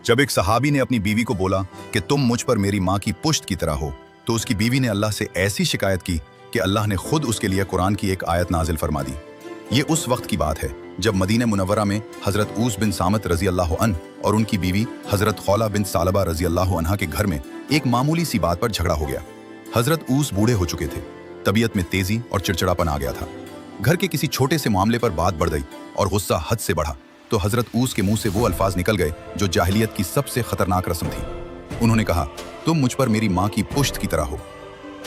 जब एक सहाबी ने अपनी बीवी को बोला कि तुम मुझ पर मेरी माँ की पुश्त की तरह हो, तो उसकी बीवी ने अल्लाह से ऐसी शिकायत की कि अल्लाह ने खुद उसके लिए कुरान की एक आयत नाजिल फरमा दी। ये उस वक्त की बात है जब मदीना मुनव्वरा में हज़रत ऊस बिन सामत रजी अल्लाह अन्हु और उनकी बीवी हज़रत खौला बिन सालबा रजी अल्लाह अन्हा के घर में एक मामूली सी बात पर झगड़ा हो गया। हज़रत ऊस बूढ़े हो चुके थे, तबीयत में तेजी और चिड़चिड़ापन आ गया था। घर के किसी छोटे से मामले पर बात बढ़ गई और गुस्सा हद से बढ़ा तो हज़रत ऊस के मुंह से वो अल्फाज निकल गए जो जाहिलियत की सबसे खतरनाक रस्म थी। उन्होंने कहा, तुम मुझ पर मेरी माँ की पुश्त की तरह हो।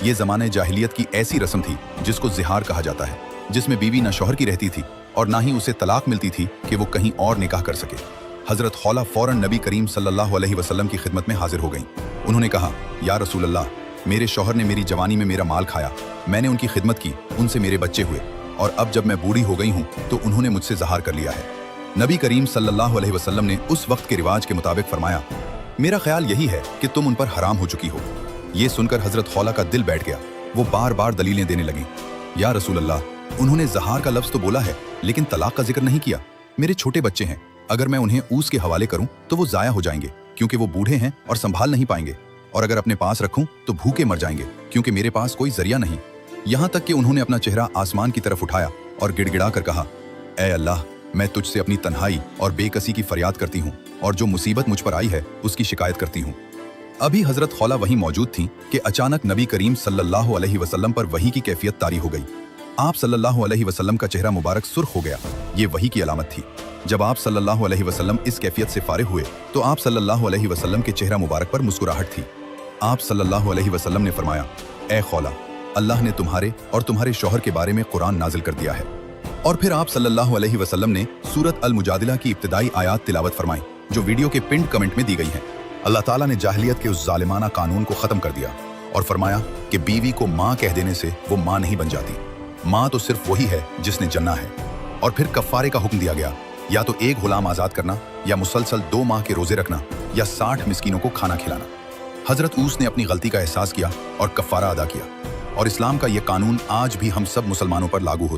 ये ज़माने जाहिलियत की ऐसी रस्म थी जिसको ज़िहार कहा जाता है, जिसमें बीवी न शौहर की रहती थी और ना ही उसे तलाक मिलती थी कि वो कहीं और निकाह कर सके। हज़रत खौला फ़ौरन नबी करीम सल्लल्लाहु अलैहि वसल्लम की खिदमत में हाजिर हो गईं। उन्होंने कहा, या रसूल अल्लाह, मेरे शौहर ने मेरी जवानी में मेरा माल खाया, मैंने उनकी खिदमत की, उनसे मेरे बच्चे हुए, और अब जब मैं बूढ़ी हो गई हूँ तो उन्होंने मुझसे ज़हार कर लिया है। नबी करीम सल्लल्लाहु अलैहि वसल्लम ने उस वक्त के रिवाज के मुताबिक फरमाया, मेरा ख्याल यही है कि तुम उन पर हराम हो चुकी हो। ये सुनकर हज़रत खौला का दिल बैठ गया। वो बार बार दलीलें देने लगी। या रसूल अल्लाह, उन्होंने ज़हार का लफ्ज़ तो बोला है लेकिन तलाक का जिक्र नहीं किया। मेरे छोटे बच्चे हैं, अगर मैं उन्हें ऊस के हवाले करूं तो वो ज़ाया हो जाएंगे क्योंकि वो बूढ़े हैं और संभाल नहीं पाएंगे, और अगर अपने पास रखूं तो भूखे मर जाएंगे क्योंकि मेरे पास कोई जरिया नहीं। यहाँ तक कि उन्होंने अपना चेहरा आसमान की तरफ उठाया और गिड़गिड़ा कर कहा, ऐ अल्लाह, मैं तुझसे अपनी तन्हाई और बेकसी की फरियाद करती हूँ और जो मुसीबत मुझ पर आई है उसकी शिकायत करती हूँ। अभी हज़रत खौला वहीं मौजूद थीं कि अचानक नबी करीम सल्लल्लाहु अलैहि वसल्लम पर वही की कैफियत तारी हो गई। आप सल्लल्लाहु अलैहि वसल्लम का चेहरा मुबारक सुर्ख हो गया। ये वही की अलामत थी। जब आप सल्लल्लाहु अलैहि वसल्लम इस कैफियत से फारिग हुए तो आप सल्लल्लाहु अलैहि वसल्लम के चेहरा मुबारक पर मुस्कुराहट थी। आप सल्लल्लाहु अलैहि वसल्लम ने फरमाया, ए खौला, अल्लाह ने तुम्हारे और तुम्हारे शौहर के बारे में कुरान नाजिल कर दिया है। और फिर आप सल्लल्लाहु अलैहि वसल्लम ने सूरत अल मुजादिला की इब्तिदाई आयात तिलावत फरमाई जो वीडियो के पिंड कमेंट में दी गई हैं। अल्लाह ताला ने जाहिलियत के उस जालिमाना कानून को ख़त्म कर दिया और फरमाया कि बीवी को माँ कह देने से वो माँ नहीं बन जाती। माँ तो सिर्फ वही है जिसने जन्ना है। और फिर कफ़ारे का हुक्म दिया गया, या तो एक गुलाम आज़ाद करना, या मुसलसल 2 माह के रोज़े रखना, या 60 मिस्कीनों को खाना खिलाना। हज़रत ऊस ने अपनी गलती का एहसास किया और कफ़ारा अदा किया, और इस्लाम का ये कानून आज भी हम सब मुसलमानों पर लागू होता है।